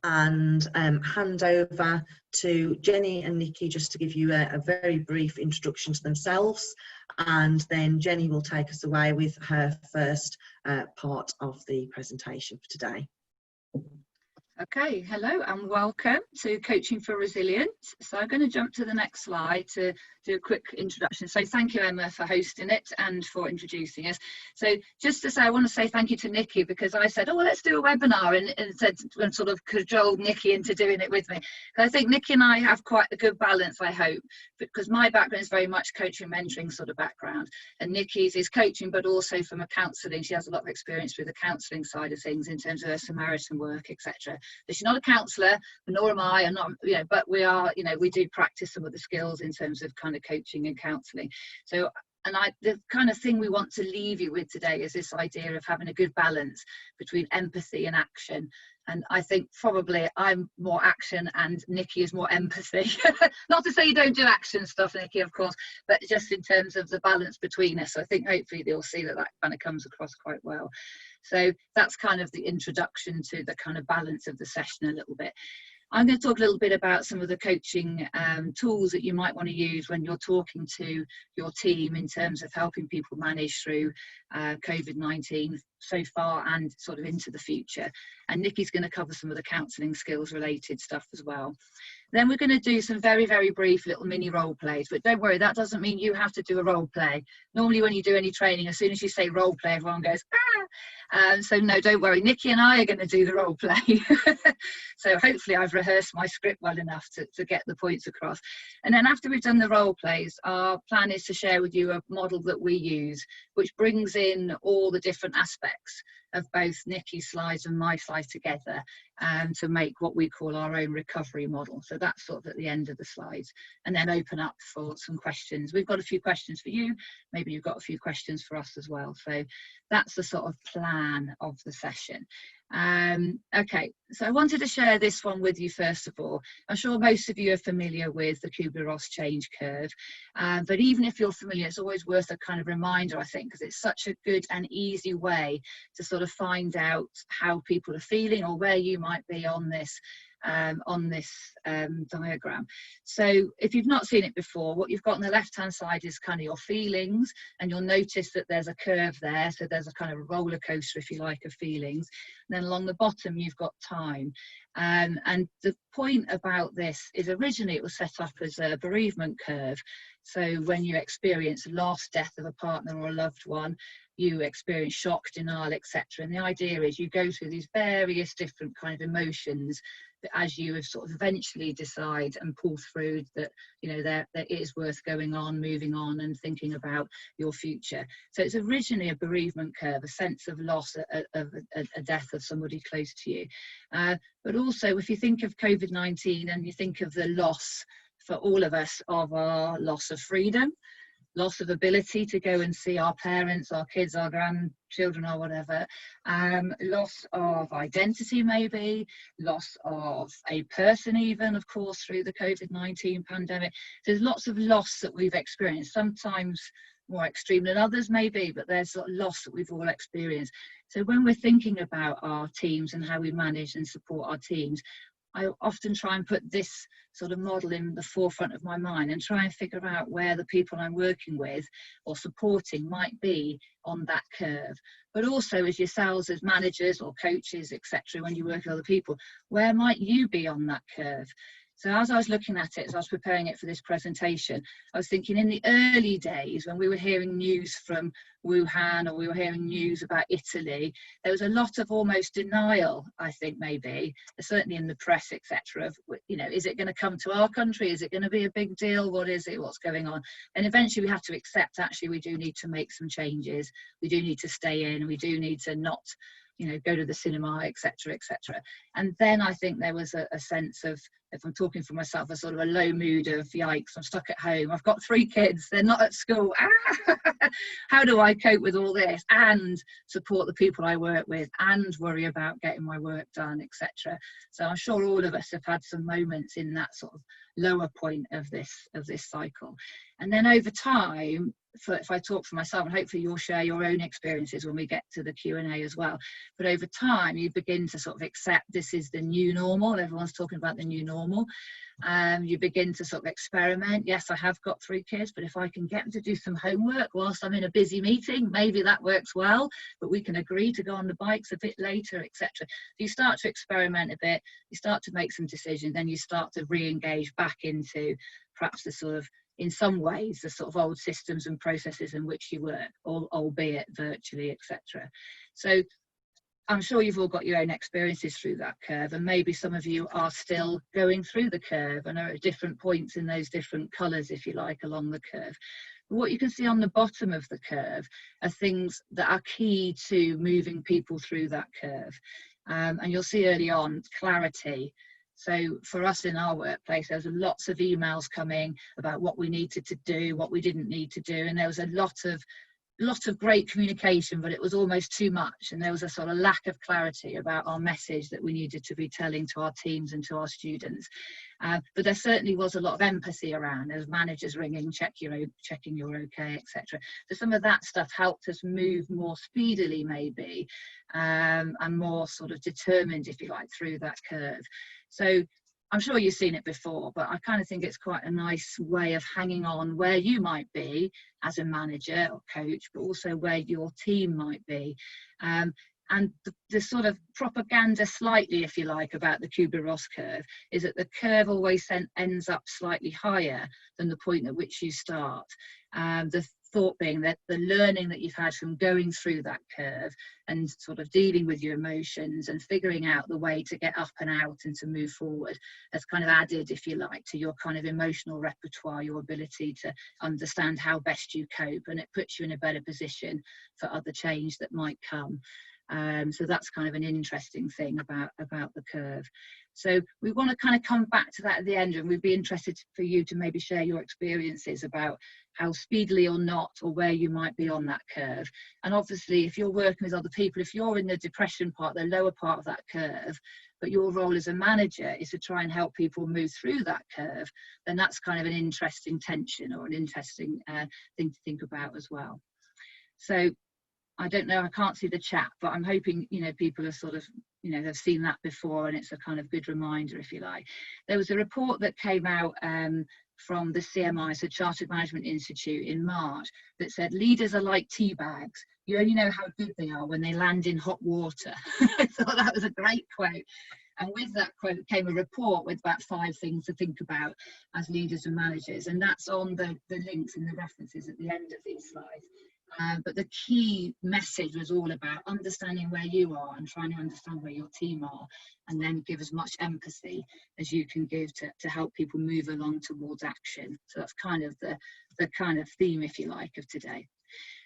and hand over to Jenny and Nikki just to give you a very brief introduction to themselves, and then Jenny will take us away with her first part of the presentation for today. Okay, hello and welcome to Coaching for Resilience. So I'm going to jump to the next slide to do a quick introduction. So thank you, Emma, for hosting it and for introducing us. So just to say, I want to say thank you to Nikki, because I said, oh, well, let's do a webinar, and sort of cajoled Nikki into doing it with me. I think Nikki and I have quite a good balance, I hope, because my background is very much coaching, mentoring sort of background, and Nikki's is coaching, but also from a counselling. She has a lot of experience with the counselling side of things in terms of her Samaritan work, etc. So she's not a counsellor, nor am I, and not, but we are, we do practice some of the skills in terms of kind of coaching and counselling. So, and the kind of thing we want to leave you with today is this idea of having a good balance between empathy and action. And I think probably I'm more action and Nikki is more empathy. Not to say you don't do action stuff, Nikki, of course, but just in terms of the balance between us. So I think hopefully you'll see that kind of comes across quite well. So that's kind of the introduction to the kind of balance of the session a little bit. I'm going to talk a little bit about some of the coaching tools that you might want to use when you're talking to your team in terms of helping people manage through COVID-19 so far and sort of into the future. And Nikki's going to cover some of the counselling skills related stuff as well. Then we're going to do some very, very brief little mini role plays, but don't worry, that doesn't mean you have to do a role play. Normally when you do any training, as soon as you say role play, everyone goes, ah! So no, don't worry, Nikki and I are going to do the role play. So hopefully I've rehearsed my script well enough to get the points across. And then after we've done the role plays, our plan is to share with you a model that we use, which brings in all the different aspects of both Nikki's slides and my slides together, to make what we call our own recovery model. So that's sort of at the end of the slides, and then open up for some questions. We've got a few questions for you, maybe you've got a few questions for us as well. So that's the sort of plan of the session. Okay, so I wanted to share this one with you first of all. I'm sure most of you are familiar with the Kubler-Ross change curve, but even if you're familiar, it's always worth a kind of reminder, I think, because it's such a good and easy way to sort of find out how people are feeling or where you might be on this diagram. So if you've not seen it before, what you've got on the left hand side is kind of your feelings, and you'll notice that there's a curve there, so there's a kind of roller coaster, if you like, of feelings. And then along the bottom you've got time, and the point about this is originally it was set up as a bereavement curve. So when you experience loss, death of a partner or a loved one, you experience shock, denial, etc. And the idea is you go through these various different kind of emotions as you sort of eventually decide and pull through that, there is worth going on, moving on and thinking about your future. So it's originally a bereavement curve, a sense of loss, a death of somebody close to you. But also if you think of COVID-19 and you think of the loss for all of us of our loss of freedom, loss of ability to go and see our parents, our kids, our grandchildren or whatever, loss of identity maybe, loss of a person even, of course, through the COVID-19 pandemic. There's lots of loss that we've experienced, sometimes more extreme than others maybe, but there's a loss that we've all experienced. So when we're thinking about our teams and how we manage and support our teams, I often try and put this sort of model in the forefront of my mind and try and figure out where the people I'm working with or supporting might be on that curve. But also as yourselves as managers or coaches, etc., when you work with other people, where might you be on that curve? So as I was looking at it, as I was preparing it for this presentation, I was thinking in the early days when we were hearing news from Wuhan or we were hearing news about Italy, there was a lot of almost denial, I think maybe, certainly in the press, etc., of, is it going to come to our country? Is it going to be a big deal? What is it? What's going on? And eventually we have to accept, actually, we do need to make some changes. We do need to stay in. We do need to not go to the cinema, etc., etc. And then I think there was a sense of, if I'm talking for myself, a sort of a low mood of, yikes, I'm stuck at home. I've got 3 kids. They're not at school. How do I cope with all this and support the people I work with and worry about getting my work done, etc. So I'm sure all of us have had some moments in that sort of lower point of this cycle. And then over time, if I talk for myself, and hopefully you'll share your own experiences when we get to the Q&A as well, but over time you begin to sort of accept this is the new normal. Everyone's talking about the new normal. You begin to sort of experiment. Yes, I have got 3 kids, but if I can get them to do some homework whilst I'm in a busy meeting, maybe that works well, but we can agree to go on the bikes a bit later, etc. You start to experiment a bit, you start to make some decisions, then you start to re-engage back into perhaps the sort of, in some ways, the sort of old systems and processes in which you work, albeit virtually, etc. So I'm sure you've all got your own experiences through that curve, and maybe some of you are still going through the curve and are at different points in those different colours, if you like, along the curve. But what you can see on the bottom of the curve are things that are key to moving people through that curve. And you'll see early on, clarity. So for us in our workplace, there was lots of emails coming about what we needed to do, what we didn't need to do, and there was a lot of great communication, but it was almost too much, and there was a sort of lack of clarity about our message that we needed to be telling to our teams and to our students. But there certainly was a lot of empathy around. There was managers ringing, checking you're okay, etc. So some of that stuff helped us move more speedily, maybe, and more sort of determined, if you like, through that curve. So I'm sure you've seen it before, but I kind of think it's quite a nice way of hanging on where you might be as a manager or coach, but also where your team might be. And the sort of propaganda slightly, if you like, about the Kubler-Ross curve is that the curve always ends up slightly higher than the point at which you start. The thought being that the learning that you've had from going through that curve and sort of dealing with your emotions and figuring out the way to get up and out and to move forward has kind of added, if you like, to your kind of emotional repertoire, your ability to understand how best you cope, and it puts you in a better position for other change that might come. So that's kind of an interesting thing about the curve. So we want to kind of come back to that at the end, and we'd be interested for you to maybe share your experiences about how speedily or not, or where you might be on that curve. And obviously, if you're working with other people, if you're in the depression part, the lower part of that curve, but your role as a manager is to try and help people move through that curve, then that's kind of an interesting tension, or an interesting thing to think about as well. So I don't know, I can't see the chat, but I'm hoping, you know, people are sort of, you know, they've seen that before, and it's a kind of good reminder, if you like. There was a report that came out from the CMI, so Chartered Management Institute, in March, that said leaders are like tea bags. You only know how good they are when they land in hot water. I thought that was a great quote. And with that quote came a report with about 5 things to think about as leaders and managers. And that's on the links and the references at the end of these slides. But the key message was all about understanding where you are and trying to understand where your team are, and then give as much empathy as you can give to help people move along towards action. So that's kind of the kind of theme, if you like, of today.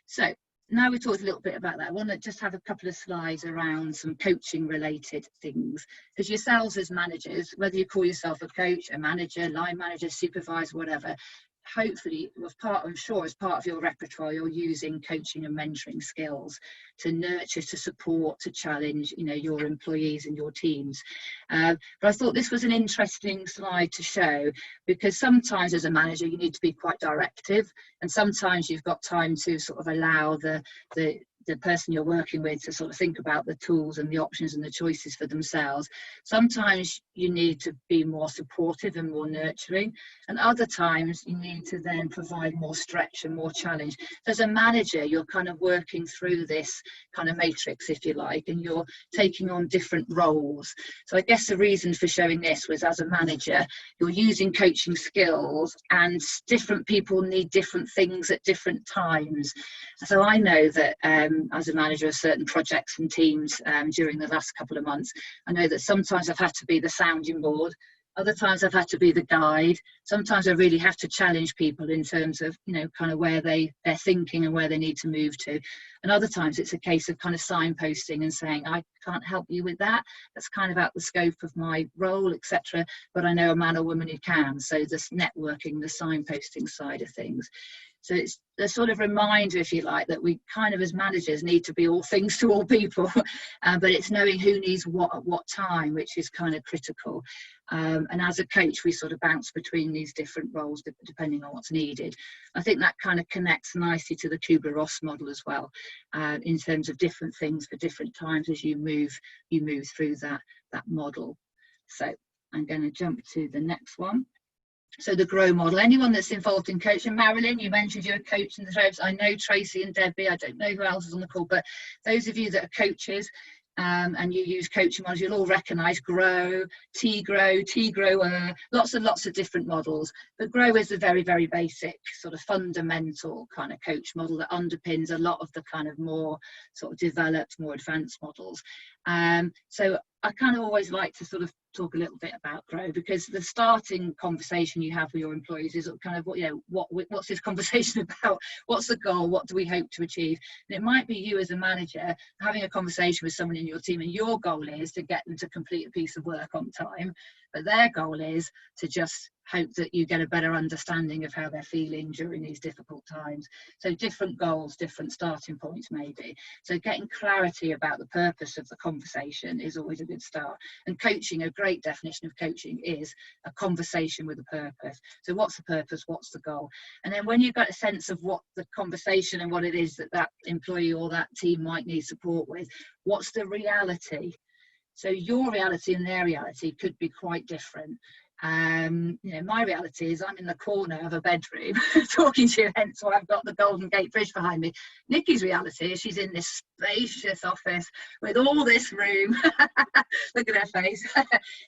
So now we talked a little bit about that. I want to just have a couple of slides around some coaching related things, because yourselves as managers, whether you call yourself a coach, a manager, line manager, supervisor, whatever, hopefully, I'm sure as part of your repertoire, you're using coaching and mentoring skills to nurture, to support, to challenge, you know, your employees and your teams. But I thought this was an interesting slide to show, because sometimes as a manager you need to be quite directive, and sometimes you've got time to sort of allow the person you're working with to sort of think about the tools and the options and the choices for themselves. Sometimes you need to be more supportive and more nurturing, and other times you need to then provide more stretch and more challenge. So as a manager, you're kind of working through this kind of matrix, if you like, and you're taking on different roles. So I guess the reason for showing this was, as a manager, you're using coaching skills, and different people need different things at different times. So I know that as a manager of certain projects and teams during the last couple of months, I know that sometimes I've had to be the sounding board, other times I've had to be the guide, sometimes I really have to challenge people in terms of, you know, kind of where they're thinking and where they need to move to, and other times it's a case of kind of signposting and saying, I can't help you with that, that's kind of out the scope of my role, etc., but I know a man or woman who can. So this networking, the signposting side of things. So it's a sort of reminder, if you like, that we kind of as managers need to be all things to all people, but it's knowing who needs what at what time, which is kind of critical. And as a coach, we sort of bounce between these different roles depending on what's needed. I think that kind of connects nicely to the Kubler-Ross model as well, in terms of different things for different times as you move through that model. So I'm going to jump to the next one. So the GROW model, anyone that's involved in coaching, Marilyn, you mentioned you're a coach in the threads. I know Tracy and Debbie, I don't know who else is on the call, but those of you that are coaches and you use coaching models, you'll all recognise GROW, T-GROW, T-GROWer, lots and lots of different models. But GROW is a very, very basic sort of fundamental kind of coach model that underpins a lot of the kind of more sort of developed, more advanced models. So I kind of always like to sort of talk a little bit about GROW, because the starting conversation you have with your employees is kind of, you know, what's this conversation about? What's the goal? What do we hope to achieve? And it might be you as a manager having a conversation with someone in your team, and your goal is to get them to complete a piece of work on time, but their goal is to just hope that you get a better understanding of how they're feeling during these difficult times. So different goals, different starting points maybe. So getting clarity about the purpose of the conversation is always a good start. And coaching, a great definition of coaching is a conversation with a purpose. So what's the purpose? What's the goal? And then when you've got a sense of what the conversation and what it is that that employee or that team might need support with, what's the reality? So your reality and their reality could be quite different. You know, my reality is I'm in the corner of a bedroom talking to you, hence why I've got the Golden Gate Bridge behind me. Nikki's reality is she's in this spacious office with all this room. Look at her face.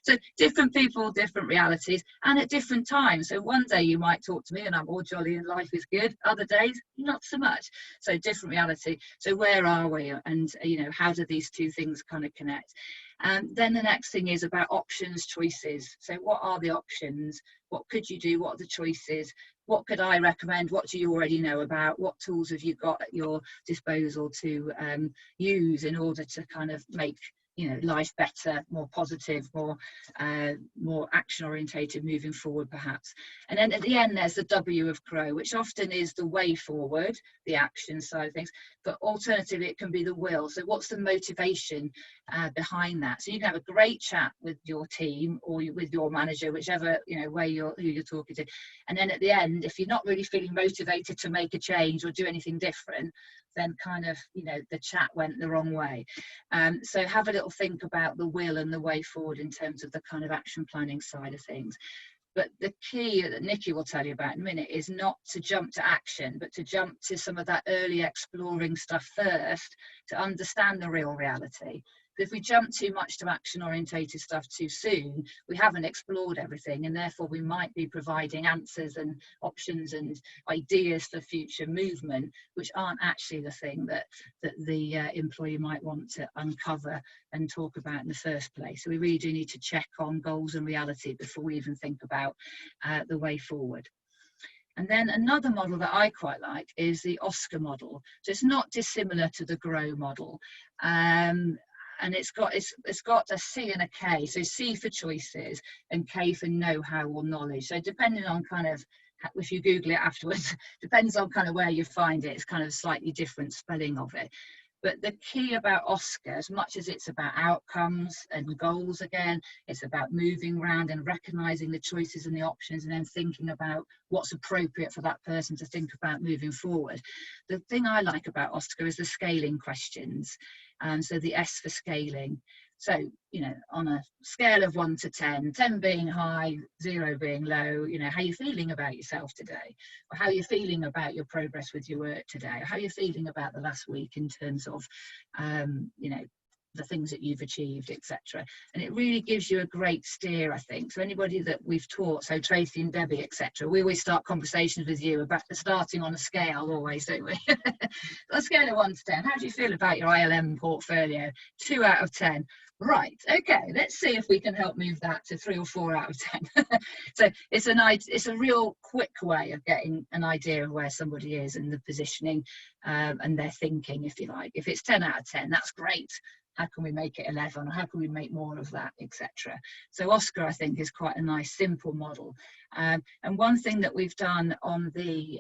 So different people, different realities, and at different times. So one day you might talk to me and I'm all jolly and life is good. Other days, not so much. So different reality. So where are we? And, you know, how do these two things kind of connect? Then the next thing is about options, choices. So what are the options? What could you do? What are the choices? What could I recommend? What do you already know about? What tools have you got at your disposal to use in order to kind of make, you know, life better, more positive, more action orientated moving forward perhaps. And then at the end there's the W of GROW, which often is the way forward, the action side of things, but alternatively it can be the will. So what's the motivation behind that? So you can have a great chat with your team or with your manager, whichever, you know, who you're talking to, and then at the end, if you're not really feeling motivated to make a change or do anything different, then kind of, you know, the chat went the wrong way. So have a little think about the will and the way forward in terms of the kind of action planning side of things. But the key that Nikki will tell you about in a minute is not to jump to action, but to jump to some of that early exploring stuff first to understand the real reality. But if we jump too much to action orientated stuff too soon, we haven't explored everything, and therefore we might be providing answers and options and ideas for future movement, which aren't actually the thing that the employee might want to uncover and talk about in the first place. So we really do need to check on goals and reality before we even think about the way forward. And then another model that I quite like is the Oscar model. So it's not dissimilar to the GROW model. And it's got a C and a K. So C for choices and K for know-how or knowledge. So depending on kind of, if you Google it afterwards, depends on kind of where you find it. It's kind of slightly different spelling of it. But the key about Oscar, as much as it's about outcomes and goals again, it's about moving around and recognizing the choices and the options and then thinking about what's appropriate for that person to think about moving forward. The thing I like about Oscar is the scaling questions. So the S for scaling. So, you know, on a scale of 1 to 10, 10 being high, 0 being low, you know, how are you feeling about yourself today? Or how are you feeling about your progress with your work today? Or how are you feeling about the last week in terms of, you know, the things that you've achieved, etc. And it really gives you a great steer, I think. So anybody that we've taught, so Tracy and Debbie, etc., we always start conversations with you about starting on a scale always, don't we? On a scale of 1 to 10, how do you feel about your ILM portfolio? 2 out of 10. Right, okay, let's see if we can help move that to 3 or 4 out of 10. So it's a real quick way of getting an idea of where somebody is and the positioning and their thinking, if you like. If it's 10 out of 10, that's great. How can we make it 11? Or how can we make more of that, etc. So Oscar, I think, is quite a nice, simple model. And one thing that we've done on the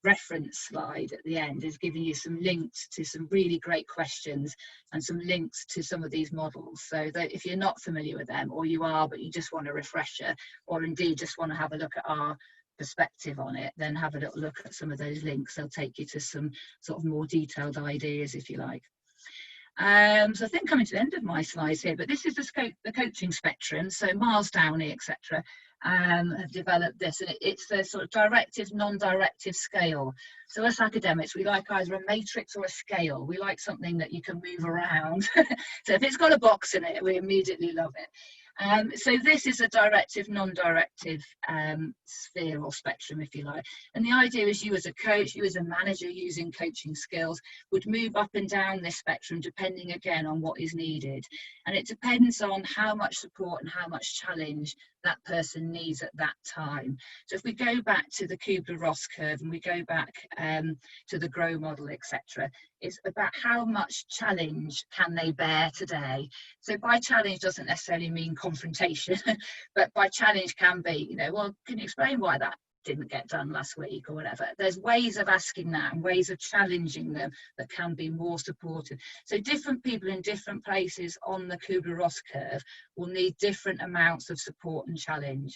reference slide at the end is giving you some links to some really great questions and some links to some of these models, so that if you're not familiar with them, or you are but you just want a refresher, or indeed just want to have a look at our perspective on it, then have a little look at some of those links. They'll take you to some sort of more detailed ideas, if you like. So I think I'm coming to the end of my slides here, but this is the coaching spectrum. So Miles Downey, etc., have developed this, and it's the sort of directive, non-directive scale. So us academics, we like either a matrix or a scale. We like something that you can move around. So if it's got a box in it, we immediately love it. So this is a directive, non-directive sphere or spectrum, if you like. And the idea is you as a coach, you as a manager using coaching skills would move up and down this spectrum depending again on what is needed. And it depends on how much support and how much challenge that person needs at that time. So if we go back to the Kubler-Ross curve and we go back to the GROW model, etc., it's about how much challenge can they bear today. So by challenge doesn't necessarily mean confrontation, but by challenge can be, you know, well, can you explain why that didn't get done last week or whatever? There's ways of asking that and ways of challenging them that can be more supportive. So different people in different places on the Kubler-Ross curve will need different amounts of support and challenge.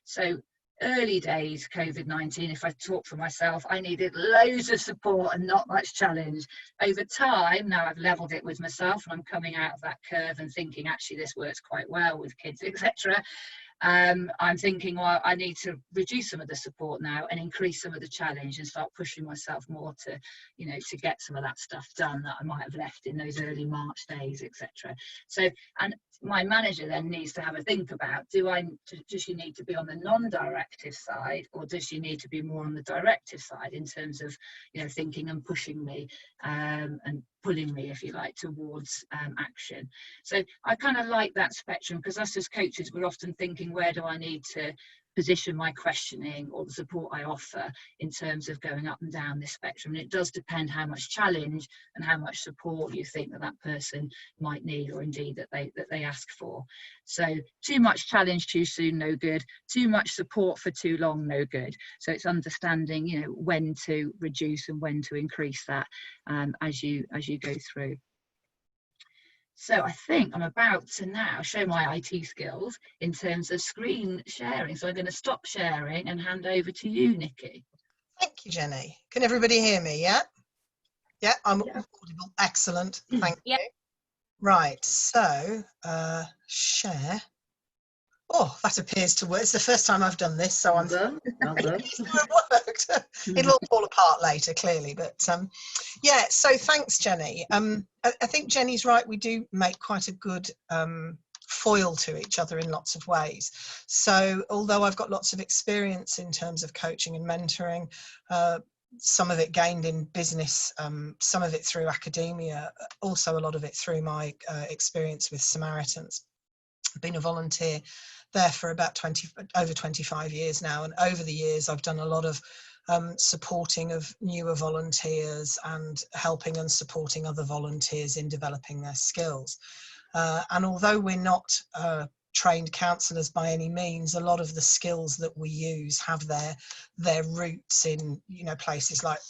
So early days COVID-19, if I talk for myself, I needed loads of support and not much challenge. Over time, now I've leveled it with myself and I'm coming out of that curve and thinking actually this works quite well with kids, etc. I'm thinking, well, I need to reduce some of the support now and increase some of the challenge and start pushing myself more to, you know, to get some of that stuff done that I might have left in those early March days, etc. So, and my manager then needs to have a think about, does she need to be on the non-directive side, or does she need to be more on the directive side in terms of, you know, thinking and pushing me and pulling me, if you like, towards action. So I kind of like that spectrum, because us as coaches, we're often thinking, where do I need to position my questioning or the support I offer in terms of going up and down this spectrum? And it does depend how much challenge and how much support you think that that person might need, or indeed that they ask for. So too much challenge too soon, no good. Too much support for too long, no good. So it's understanding, you know, when to reduce and when to increase that as you go through. So I think I'm about to now show my IT skills in terms of screen sharing. So I'm going to stop sharing and hand over to you, Nikki. Thank you, Jenny. Can everybody hear me? Yeah? Yeah, I'm audible. Excellent. Thank you. Right, so share. Oh, that appears to work. It's the first time I've done this, so Well done. Well done. It worked. It'll all fall apart later, clearly, but yeah. So thanks, Jenny. I think Jenny's right. We do make quite a good foil to each other in lots of ways. So although I've got lots of experience in terms of coaching and mentoring, some of it gained in business, some of it through academia, also a lot of it through my experience with Samaritans. I've been a volunteer there for about over 25 years now, and over the years I've done a lot of supporting of newer volunteers and helping and supporting other volunteers in developing their skills. And although we're not trained counsellors by any means, a lot of the skills that we use have their roots in, you know, places like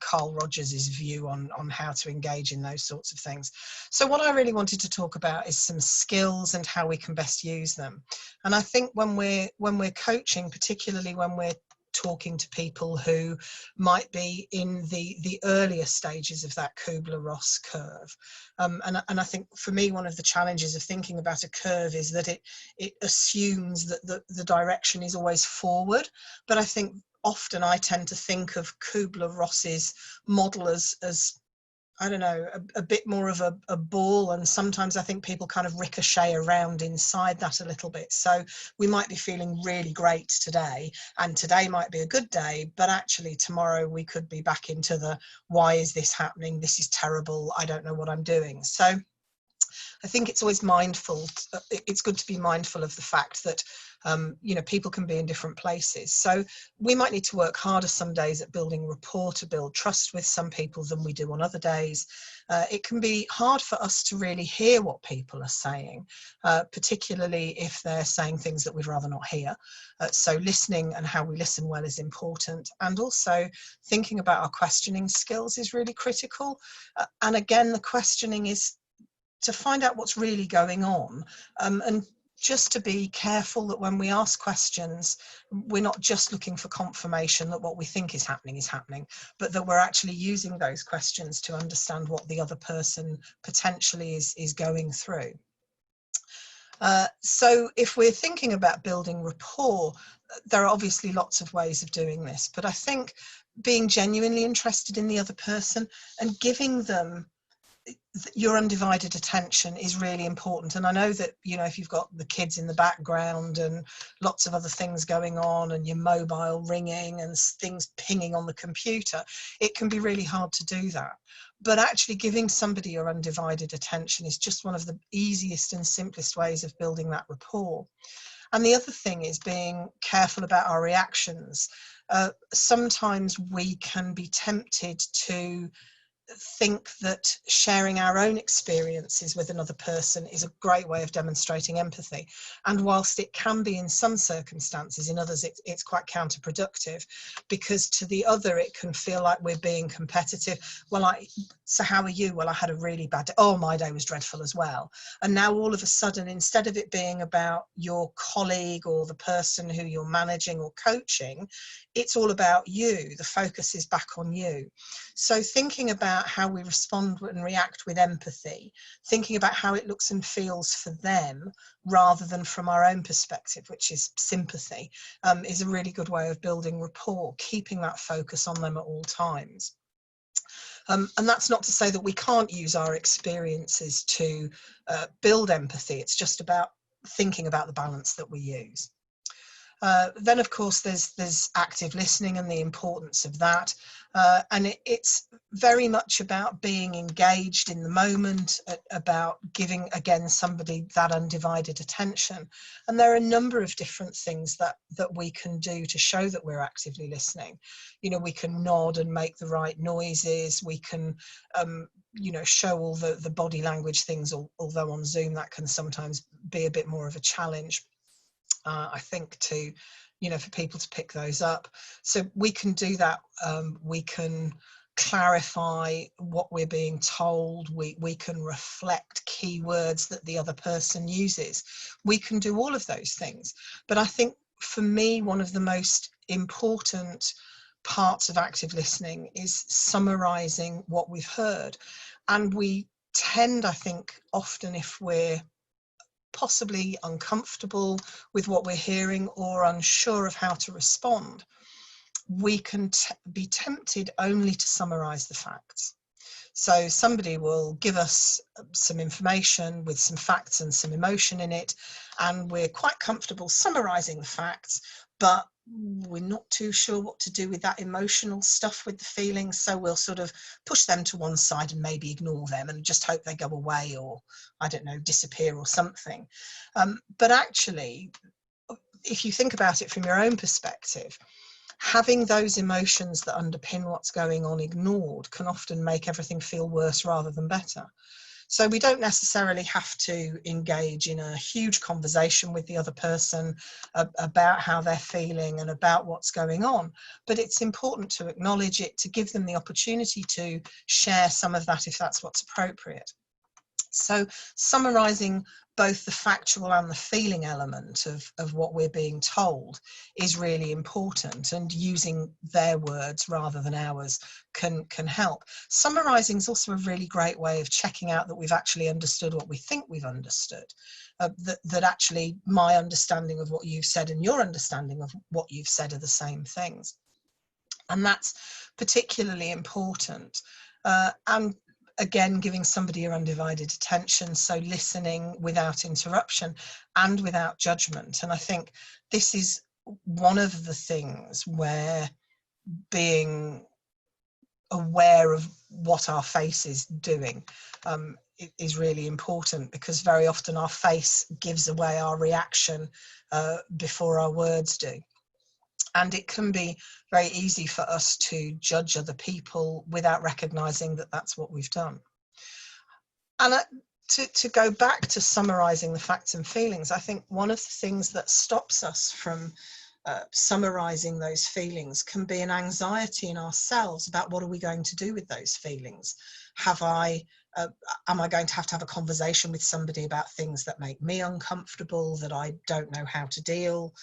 Carl Rogers's view on how to engage in those sorts of things. So what I really wanted to talk about is some skills and how we can best use them. And I think when we're coaching, particularly when we're talking to people who might be in the earlier stages of that Kubler-Ross curve. And I think for me, one of the challenges of thinking about a curve is that it assumes that the direction is always forward. But I think often I tend to think of Kubler-Ross's model as I don't know, a bit more of a ball, and sometimes I think people kind of ricochet around inside that a little bit. So we might be feeling really great today, and today might be a good day, but actually tomorrow we could be back into the why is this happening, this is terrible, I don't know what I'm doing. So I think it's always mindful, it's good to be mindful of the fact that, you know, people can be in different places. So we might need to work harder some days at building rapport to build trust with some people than we do on other days. It can be hard for us to really hear what people are saying, particularly if they're saying things that we'd rather not hear. So listening and how we listen well is important. And also thinking about our questioning skills is really critical. And again, the questioning is to find out what's really going on, and just to be careful that when we ask questions, we're not just looking for confirmation that what we think is happening, but that we're actually using those questions to understand what the other person potentially is going through. So if we're thinking about building rapport, there are obviously lots of ways of doing this, but I think being genuinely interested in the other person and giving them your undivided attention is really important. And I know that, you know, if you've got the kids in the background and lots of other things going on and your mobile ringing and things pinging on the computer, it can be really hard to do that. But actually giving somebody your undivided attention is just one of the easiest and simplest ways of building that rapport. And the other thing is being careful about our reactions. Sometimes we can be tempted to think that sharing our own experiences with another person is a great way of demonstrating empathy, and whilst it can be in some circumstances, in others it's quite counterproductive, because to the other it can feel like we're being competitive. Well, so how are you? Well, I had a really bad day. Oh, my day was dreadful as well. And now all of a sudden, instead of it being about your colleague or the person who you're managing or coaching, it's all about you. The focus is back on you. So thinking about how we respond and react with empathy, thinking about how it looks and feels for them rather than from our own perspective, which is sympathy, is a really good way of building rapport, keeping that focus on them at all times. And that's not to say that we can't use our experiences to build empathy. It's just about thinking about the balance that we use. Then, of course, there's active listening and the importance of that. And it's very much about being engaged in the moment, about giving, again, somebody that undivided attention. And there are a number of different things that we can do to show that we're actively listening. You know, we can nod and make the right noises. We can, you know, show all the body language things, although on Zoom that can sometimes be a bit more of a challenge. I think to, you know, for people to pick those up. So we can do that. We can clarify what we're being told. We can reflect keywords that the other person uses. We can do all of those things. But I think for me, one of the most important parts of active listening is summarizing what we've heard. And we tend, I think, often, if we're possibly uncomfortable with what we're hearing or unsure of how to respond, we can be tempted only to summarize the facts. So somebody will give us some information with some facts and some emotion in it, and we're quite comfortable summarizing the facts, but we're not too sure what to do with that emotional stuff, with the feelings, so we'll sort of push them to one side and maybe ignore them and just hope they go away, or I don't know, disappear or something. But actually, if you think about it from your own perspective, having those emotions that underpin what's going on ignored can often make everything feel worse rather than better. So we don't necessarily have to engage in a huge conversation with the other person about how they're feeling and about what's going on. But it's important to acknowledge it, to give them the opportunity to share some of that if that's what's appropriate. So summarising both the factual and the feeling element of what we're being told is really important, and using their words rather than ours can help. Summarising is also a really great way of checking out that we've actually understood what we think we've understood, that actually my understanding of what you've said and your understanding of what you've said are the same things. And that's particularly important. And again, giving somebody your undivided attention, so listening without interruption and without judgment. And I think this is one of the things where being aware of what our face is doing is really important, because very often our face gives away our reaction before our words do. And it can be very easy for us to judge other people without recognizing that that's what we've done. And to go back to summarizing the facts and feelings, I think one of the things that stops us from summarizing those feelings can be an anxiety in ourselves about what are we going to do with those feelings. Am I going to have a conversation with somebody about things that make me uncomfortable, that I don't know how to deal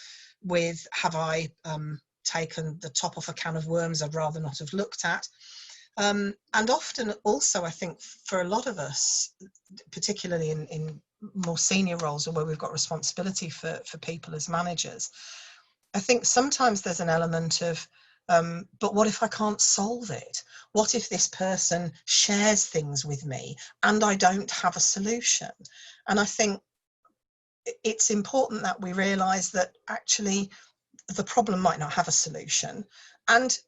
with? Have I taken the top off a can of worms I'd rather not have looked at? And often also, I think for a lot of us, particularly in more senior roles or where we've got responsibility for people as managers, I think sometimes there's an element of, but what if I can't solve it? What if this person shares things with me and I don't have a solution? And I think it's important that we realise that actually the problem might not have a solution, and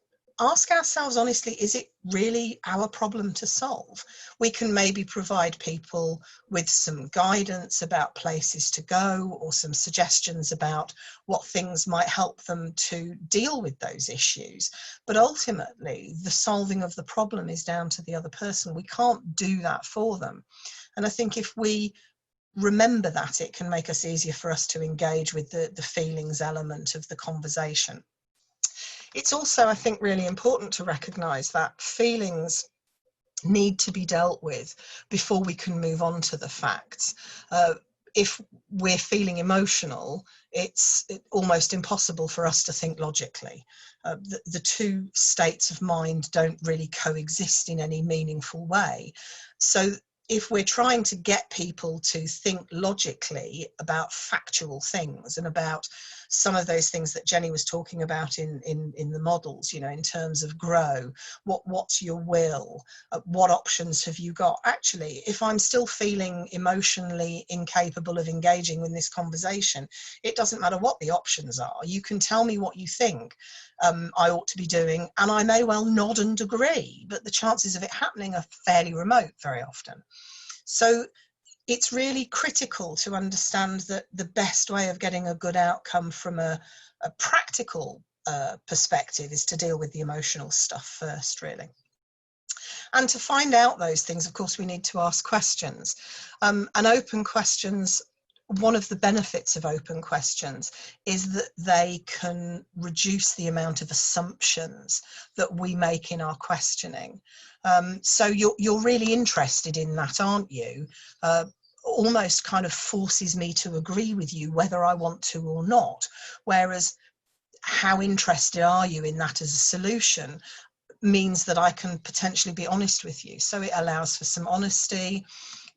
ask ourselves honestly, is it really our problem to solve? We can maybe provide people with some guidance about places to go, or some suggestions about what things might help them to deal with those issues. But ultimately, the solving of the problem is down to the other person. We can't do that for them. And I think if we remember that, it can make us easier for us to engage with the feelings element of the conversation. It's also, I think, really important to recognise that feelings need to be dealt with before we can move on to the facts. If we're feeling emotional, it's almost impossible for us to think logically. The two states of mind don't really coexist in any meaningful way. So if we're trying to get people to think logically about factual things and about some of those things that Jenny was talking about in the models, you know, in terms of grow, what's your will, what options have you got? Actually, if I'm still feeling emotionally incapable of engaging in this conversation, it doesn't matter what the options are. You can tell me what you think I ought to be doing, and I may well nod and agree, but the chances of it happening are fairly remote very often. So it's really critical to understand that the best way of getting a good outcome from a practical perspective is to deal with the emotional stuff first, really. And to find out those things, of course, we need to ask questions. And open questions, one of the benefits of open questions is that they can reduce the amount of assumptions that we make in our questioning. So you're really interested in that, aren't you? Almost kind of forces me to agree with you whether I want to or not. Whereas how interested are you in that as a solution means that I can potentially be honest with you. So it allows for some honesty.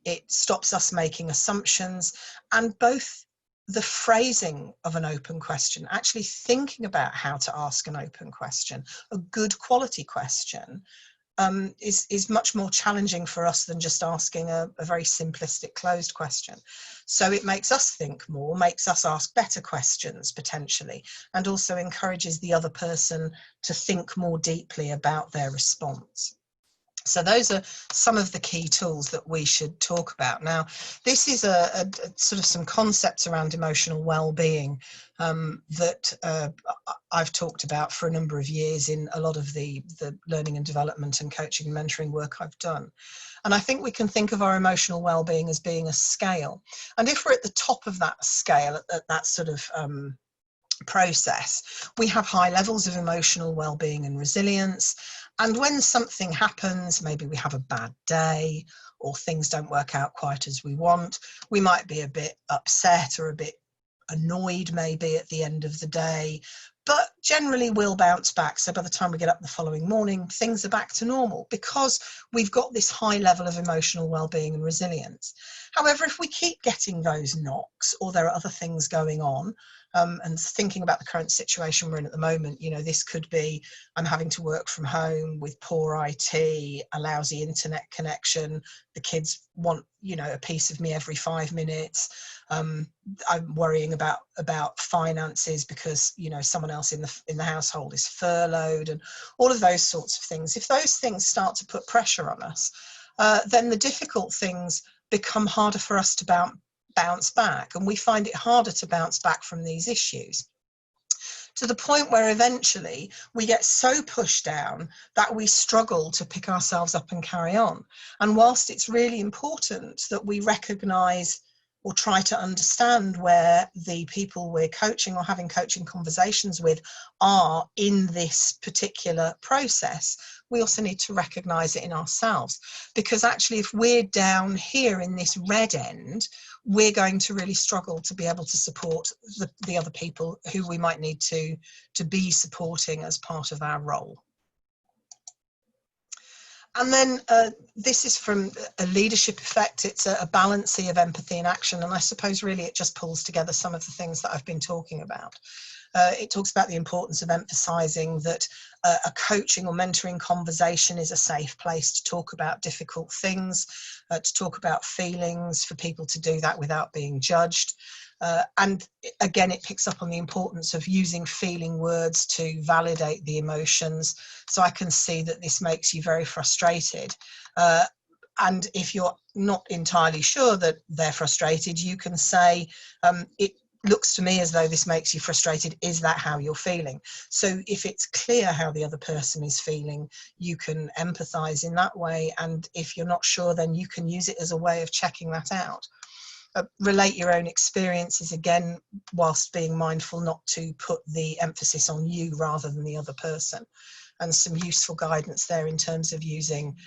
It stops us making assumptions, and both the phrasing of an open question, actually thinking about how to ask an open question, a good quality question, is much more challenging for us than just asking a very simplistic closed question. So it makes us think more, makes us ask better questions potentially, and also encourages the other person to think more deeply about their response. So those are some of the key tools that we should talk about. Now, this is a sort of some concepts around emotional well-being that I've talked about for a number of years in a lot of the learning and development and coaching and mentoring work I've done. And I think we can think of our emotional well-being as being a scale. And if we're at the top of that scale, at that sort of process, we have high levels of emotional well-being and resilience. And when something happens, maybe we have a bad day or things don't work out quite as we want, we might be a bit upset or a bit annoyed maybe at the end of the day, but generally we'll bounce back. So by the time we get up the following morning, things are back to normal because we've got this high level of emotional well-being and resilience. However, if we keep getting those knocks or there are other things going on, and thinking about the current situation we're in at the moment, you know, this could be I'm having to work from home with poor IT, a lousy internet connection, the kids want, you know, a piece of me every 5 minutes. I'm worrying about finances because, you know, someone else in the household is furloughed, and all of those sorts of things. If those things start to put pressure on us, then the difficult things become harder for us to bounce back, and we find it harder to bounce back from these issues, to the point where eventually we get so pushed down that we struggle to pick ourselves up and carry on. And whilst it's really important that we recognise or try to understand where the people we're coaching or having coaching conversations with are in this particular process, we also need to recognise it in ourselves. Because actually, if we're down here in this red end, we're going to really struggle to be able to support the other people who we might need to be supporting as part of our role. And then this is from a leadership effect. It's a balancing of empathy and action. And I suppose really it just pulls together some of the things that I've been talking about. It talks about the importance of emphasising that a coaching or mentoring conversation is a safe place to talk about difficult things, to talk about feelings, for people to do that without being judged. And again, it picks up on the importance of using feeling words to validate the emotions. So I can see that this makes you very frustrated. And if you're not entirely sure that they're frustrated, you can say, it looks to me as though this makes you frustrated. Is that how you're feeling? So if it's clear how the other person is feeling, you can empathise in that way. And if you're not sure, then you can use it as a way of checking that out. Relate your own experiences, again, whilst being mindful not to put the emphasis on you rather than the other person. And some useful guidance there in terms of using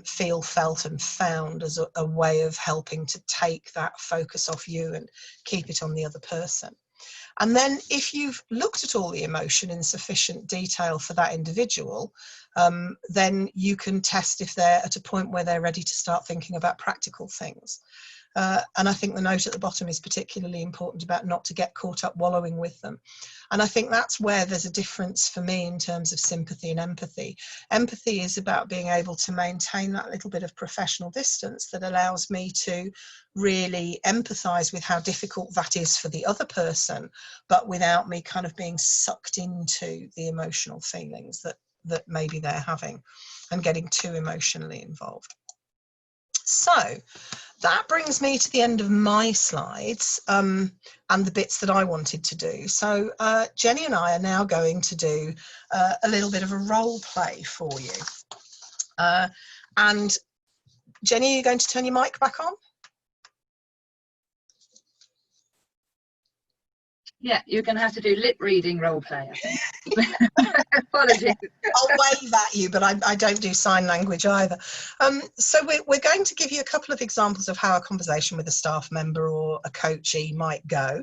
feel, felt and found as a way of helping to take that focus off you and keep it on the other person. And then if you've looked at all the emotion in sufficient detail for that individual, then you can test if they're at a point where they're ready to start thinking about practical things. And I think the note at the bottom is particularly important about not to get caught up wallowing with them. And I think that's where there's a difference for me in terms of sympathy and empathy. Empathy is about being able to maintain that little bit of professional distance that allows me to really empathise with how difficult that is for the other person, but without me kind of being sucked into the emotional feelings that maybe they're having and getting too emotionally involved. So that brings me to the end of my slides and the bits that I wanted to do. So Jenny and I are now going to do a little bit of a role play for you. And Jenny, are you going to turn your mic back on? Yeah, you're going to have to do lip reading role play, I think. Apologies. I'll wave at you, but I don't do sign language either. So we're going to give you a couple of examples of how a conversation with a staff member or a coachee might go.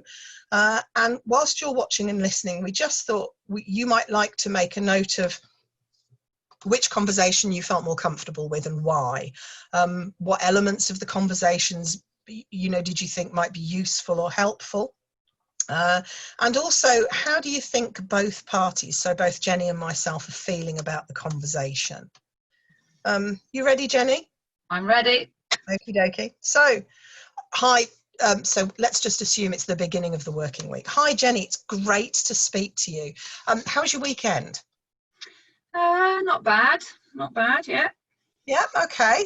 And whilst you're watching and listening, we just thought you might like to make a note of which conversation you felt more comfortable with and why. What elements of the conversations, did you think might be useful or helpful? And also, how do you think both parties, so both Jenny and myself, are feeling about the conversation? You ready, Jenny? I'm ready. Okie dokie. So, hi. So let's just assume it's the beginning of the working week. Hi, Jenny. It's great to speak to you. How was your weekend? Not bad. Not bad, yeah. Yeah, okay.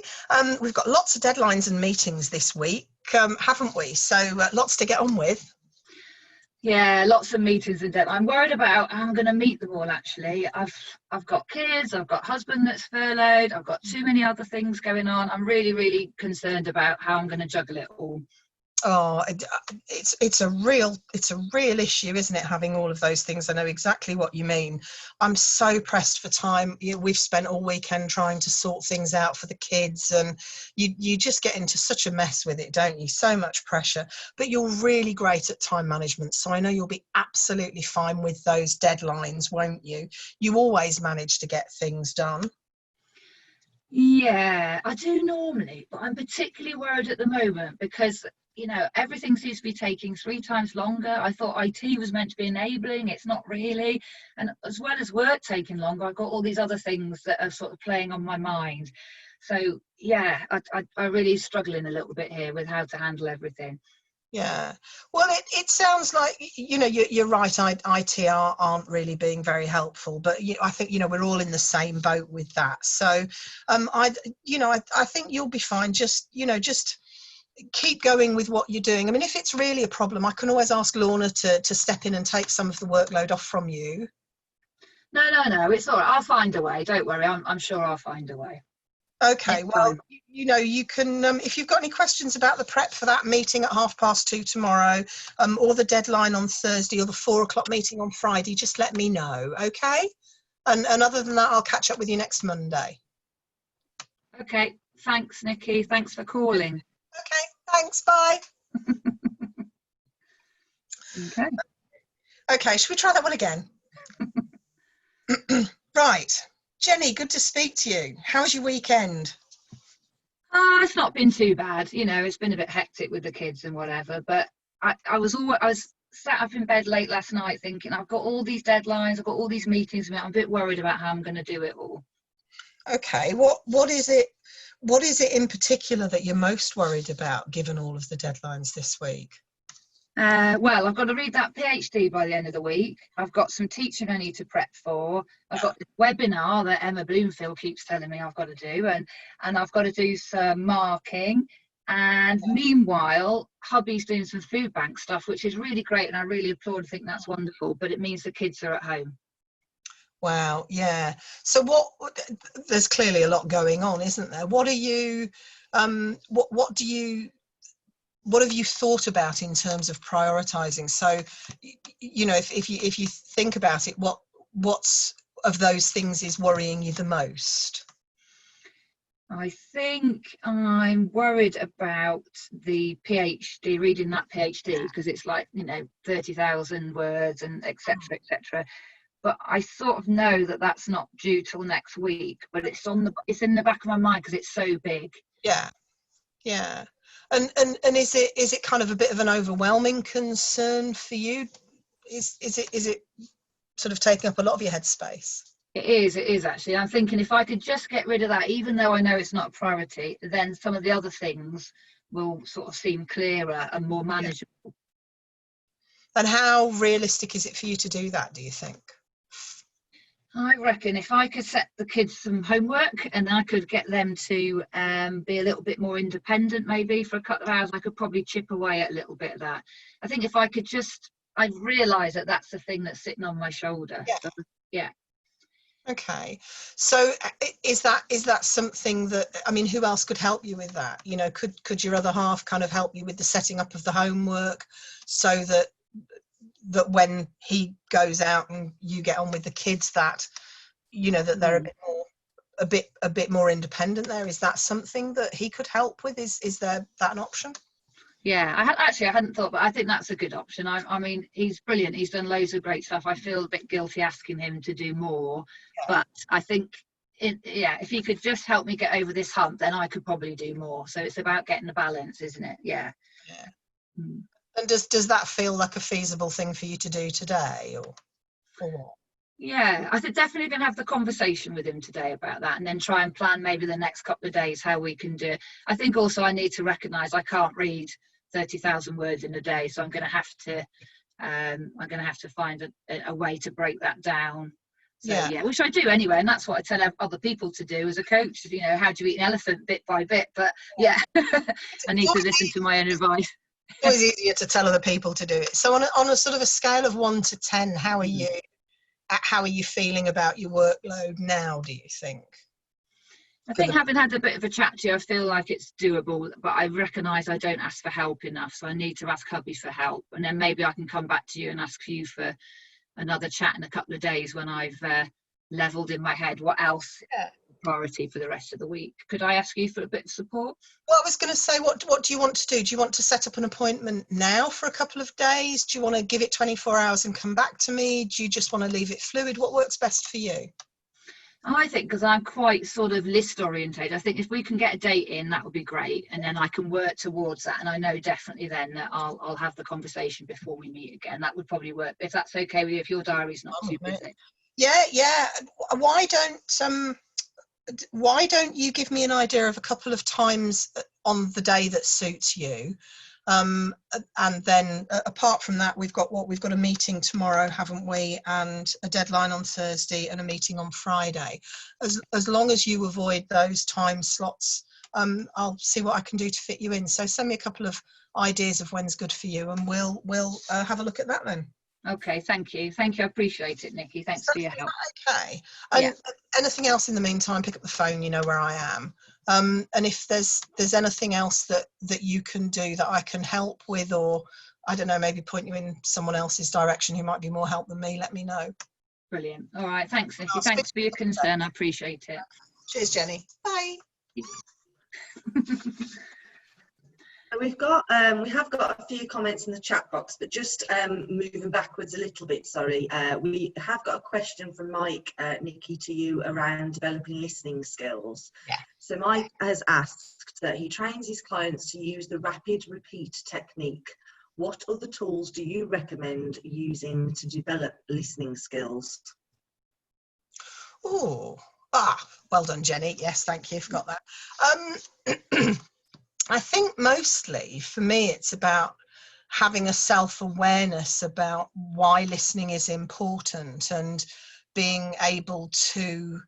We've got lots of deadlines and meetings this week, haven't we? So lots to get on with. Yeah, lots of meetings and deadlines. I'm worried about how I'm going to meet them all, actually. I've got kids, I've got husband that's furloughed, I've got too many other things going on. I'm really, really concerned about how I'm going to juggle it all. Oh, it's a real issue, isn't it, having all of those things? I know exactly what you mean. I'm so pressed for time. We've spent all weekend trying to sort things out for the kids, and you just get into such a mess with it, don't you? So much pressure. But you're really great at time management, so I know you'll be absolutely fine with those deadlines, won't you? You always manage to get things done. Yeah, I do normally, but I'm particularly worried at the moment because everything seems to be taking 3 times longer. I thought IT was meant to be enabling, it's not really. And as well as work taking longer, I've got all these other things that are sort of playing on my mind. So yeah, I'm really struggling a little bit here with how to handle everything. Yeah. Well, it sounds like, you know, you're right. IT aren't really being very helpful, but I think, you know, we're all in the same boat with that. So, I think you'll be fine. Just, you know, just keep going with what you're doing. I mean, if it's really a problem, I can always ask Lorna to step in and take some of the workload off from you. No, it's all right. I'll find a way. Don't worry. I'm sure I'll find a way. Okay, well, you know, you can, if you've got any questions about the prep for that meeting at 2:30 tomorrow, or the deadline on Thursday, or the 4 o'clock meeting on Friday, just let me know, okay? And other than that, I'll catch up with you next Monday. Okay, thanks, Nikki. Thanks for calling. Okay, thanks, bye. Okay. Okay, should we try that one again? Right. Jenny, good to speak to you. How was your weekend? It's not been too bad. You know, it's been a bit hectic with the kids and whatever, but I was sat up in bed late last night thinking, I've got all these deadlines, I've got all these meetings, I'm a bit worried about how I'm going to do it all. Okay, what is it in particular that you're most worried about, given all of the deadlines this week? Well, I've got to read that PhD by the end of the week. I've got some teaching I need to prep for. I've got this webinar that Emma Bloomfield keeps telling me I've got to do, and I've got to do some marking. And meanwhile, hubby's doing some food bank stuff, which is really great, and I really applaud and think that's wonderful, but it means the kids are at home. Wow, yeah. So there's clearly a lot going on, isn't there? What are you, what have you thought about in terms of prioritizing? So, you know, if you think about it, what's of those things is worrying you the most? I think I'm worried about the PhD, reading that PhD, because it's like, you know, 30,000 words and etc. etc. But I sort of know that that's not due till next week, but it's in the back of my mind because it's so big. Yeah. And is it kind of a bit of an overwhelming concern for you? Is it sort of taking up a lot of your headspace? It is actually. I'm thinking if I could just get rid of that, even though I know it's not a priority, then some of the other things will sort of seem clearer and more manageable. Yeah. And how realistic is it for you to do that, do you think? I reckon if I could set the kids some homework and I could get them to be a little bit more independent, maybe for a couple of hours, I could probably chip away at a little bit of that. I think if I could I've realised that that's the thing that's sitting on my shoulder. Yeah. So, yeah. Okay. So is that something that, I mean, who else could help you with that? You know, could your other half kind of help you with the setting up of the homework so that when he goes out and you get on with the kids, that, you know, that they're a bit more independent there? Is that something that he could help with? Is there that an option? Yeah, I hadn't thought, but I think that's a good option. I mean, he's brilliant. He's done loads of great stuff. I feel a bit guilty asking him to do more, but I think, if he could just help me get over this hump, then I could probably do more. So it's about getting the balance, isn't it? Yeah. Mm. And does that feel like a feasible thing for you to do today, or what? Yeah, I think definitely going to have the conversation with him today about that, and then try and plan maybe the next couple of days how we can do it. I think also I need to recognise I can't read 30,000 words in a day, so I'm going to have to find a way to break that down. So yeah, which I do anyway, and that's what I tell other people to do as a coach. You know, how do you eat an elephant bit by bit? But yeah, I need to listen to my own advice. It's always easier to tell other people to do it. So on a sort of a scale of 1 to 10, how are you feeling about your workload now, do you think? I think having had a bit of a chat to you, I feel like it's doable, but I recognise I don't ask for help enough, so I need to ask hubby for help, and then maybe I can come back to you and ask you for another chat in a couple of days when I've levelled in my head what else priority for the rest of the week. Could I ask you for a bit of support? Well, I was going to say, what do you want to do? Do you want to set up an appointment now for a couple of days? Do you want to give it 24 hours and come back to me? Do you just want to leave it fluid? What works best for you? I think, because I'm quite sort of list orientated, I think if we can get a date in, that would be great, and then I can work towards that, and I know definitely then that I'll have the conversation before we meet again. That would probably work, if that's okay with you, if your diary's not too busy. Yeah. Why don't you give me an idea of a couple of times on the day that suits you, And then apart from that, we've got a meeting tomorrow, haven't we? And a deadline on Thursday and a meeting on Friday. As long as you avoid those time slots, I'll see what I can do to fit you in. So send me a couple of ideas of when's good for you, and we'll have a look at that then. Okay, thank you. I appreciate it, Nikki. Thanks for your help. Okay. And yeah. Anything else in the meantime, pick up the phone, you know where I am. And if there's anything else that you can do that I can help with, or I don't know, maybe point you in someone else's direction who might be more help than me, let me know. Brilliant. All right, thanks, Nikki. Thanks for your concern. I appreciate it. Cheers, Jenny. Bye. We have got a few comments in the chat box, but just moving backwards a little bit, sorry. We have got a question from Mike, Nikki, to you around developing listening skills. Yeah. So Mike has asked that he trains his clients to use the rapid repeat technique. What other tools do you recommend using to develop listening skills? Oh, well done, Jenny. Yes, thank you. Forgot that. I think mostly for me it's about having a self-awareness about why listening is important, and being able to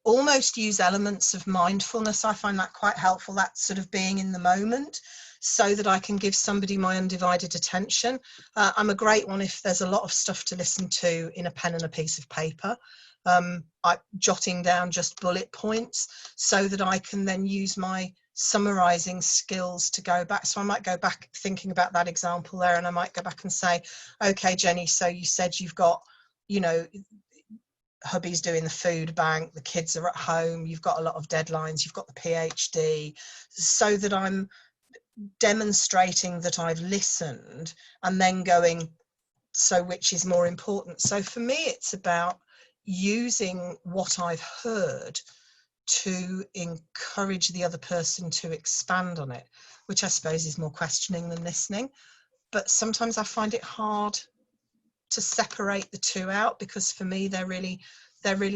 almost use elements of mindfulness. I find that quite helpful, that sort of being in the moment, so that I can give somebody my undivided attention. I'm a great one if there's a lot of stuff to listen to in a pen and a piece of paper. I'm jotting down just bullet points so that I can then use my summarizing skills to go back. So I might go back thinking about that example there, and I might go back and say, okay, Jenny, so you said you've got, you know, hubby's doing the food bank, the kids are at home, you've got a lot of deadlines, you've got the PhD, so that I'm demonstrating that I've listened, and then going, so which is more important? So for me, it's about using what I've heard to encourage the other person to expand on it, which I suppose is more questioning than listening. But sometimes I find it hard to separate the two out, because for me they're really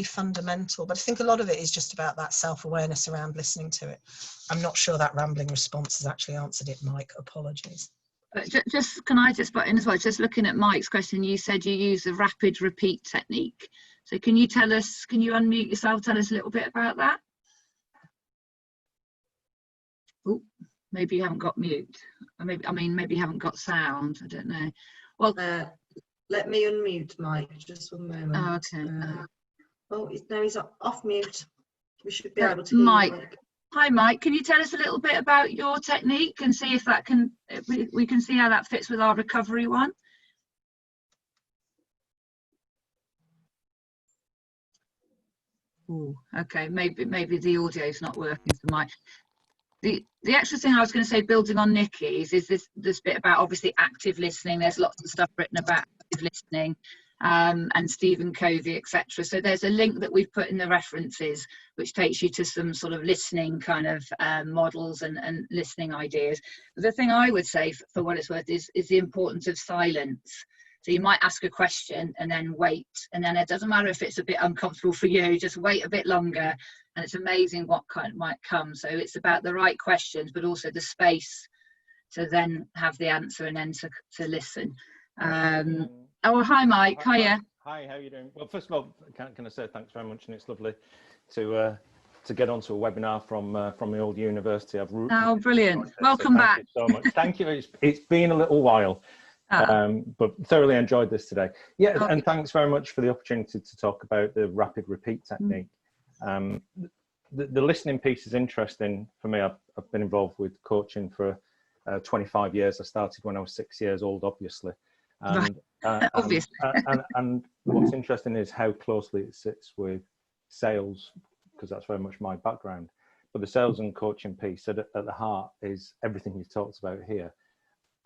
fundamental. But I think a lot of it is just about that self-awareness around listening to it. I'm not sure that rambling response has actually answered it, Mike. Apologies. Just can I just butt in as well? Just looking at Mike's question, you said you use the rapid repeat technique. So can you unmute yourself, tell us a little bit about that? Oh, maybe you haven't got mute. Or maybe you haven't got sound. I don't know. Well, let me unmute Mike, just one moment. Oh, okay. No, he's off mute. We should be able to hear Mike. you, Mike. Hi, Mike. Can you tell us a little bit about your technique and see if that we can see how that fits with our recovery one? Ooh, okay, maybe the audio is not working for Mike. The extra thing I was going to say, building on Nikki's, is this bit about obviously active listening. There's lots of stuff written about active listening, and Stephen Covey, etc. So there's a link that we've put in the references, which takes you to some sort of listening kind of models and listening ideas. But the thing I would say, for what it's worth, is the importance of silence. So you might ask a question and then wait, and then it doesn't matter if it's a bit uncomfortable for you, just wait a bit longer, and it's amazing what kind might come. So it's about the right questions, but also the space to then have the answer and then to listen. Oh, hi, Mike. Hiya. Hi, how are you doing? Well, first of all, can I say thanks very much, and it's lovely to get onto a webinar from the old university. Oh, brilliant! Welcome back. Thank you so much. Thank you. It's been a little while, but thoroughly enjoyed this today. Yeah, okay. And thanks very much for the opportunity to talk about the rapid repeat technique. The listening piece is interesting for me. I've been involved with coaching for 25 years. I started when I was 6 years old, obviously. Obviously. And what's interesting is how closely it sits with sales, because that's very much my background. But the sales and coaching piece at the heart is everything you've talked about here.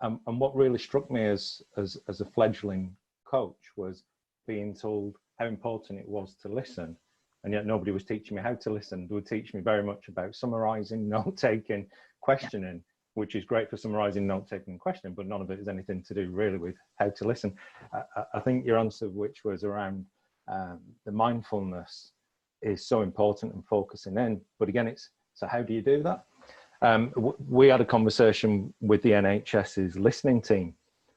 And what really struck me as a fledgling coach was being told how important it was to listen. And yet nobody was teaching me how to listen. They would teach me very much about summarizing, note-taking, questioning, which is great for summarizing, note-taking, and questioning, but none of it has anything to do really with how to listen. I think your answer, which was around the mindfulness, is so important and focusing in. But again, so how do you do that? We had a conversation with the NHS's listening team,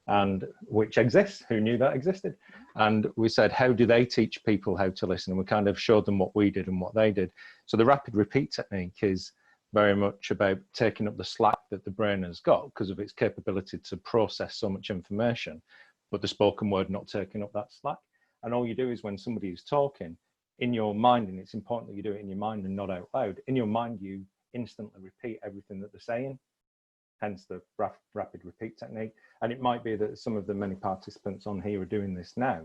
and which exists. Who knew that existed? And we said, how do they teach people how to listen? And we kind of showed them what we did and what they did. So the rapid repeat technique is very much about taking up the slack that the brain has got because of its capability to process so much information, but the spoken word not taking up that slack. And all you do is when somebody is talking in your mind, and it's important that you do it in your mind and not out loud, in your mind you instantly repeat everything that they're saying, hence the rapid repeat technique. And it might be that some of the many participants on here are doing this now,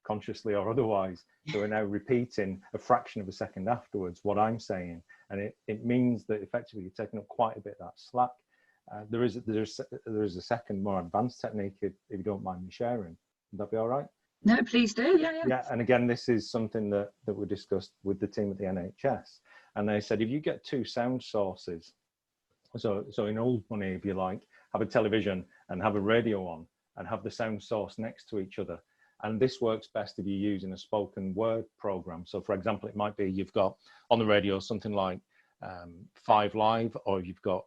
consciously or otherwise, so we're now repeating a fraction of a second afterwards what I'm saying, and it means that effectively you're taking up quite a bit of that slack. There is a second more advanced technique if you don't mind me sharing. Would that be all right? No, please do. Yeah. And again, this is something that we discussed with the team at the NHS, and they said if you get two sound sources, so in old money, if you like, have a television and have a radio on and have the sound source next to each other. And this works best if you're using a spoken word program. So for example, it might be you've got on the radio something like 5 Live, or you've got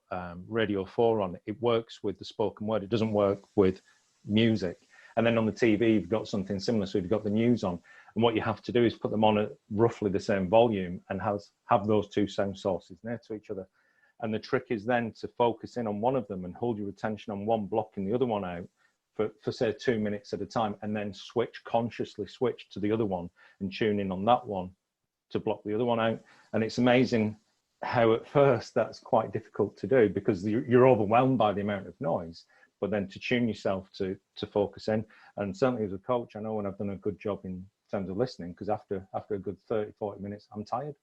Radio 4 on. It works with the spoken word. It doesn't work with music. And then on the TV, you've got something similar. So you've got the news on. And what you have to do is put them on at roughly the same volume and have those two sound sources near to each other. And the trick is then to focus in on one of them and hold your attention on one, blocking the other one out for say 2 minutes at a time, and then consciously switch to the other one and tune in on that one to block the other one out. And it's amazing how at first that's quite difficult to do because you're overwhelmed by the amount of noise, but then to tune yourself to focus in. And certainly as a coach, I know when I've done a good job in terms of listening, because after a good 30-40 minutes, I'm tired,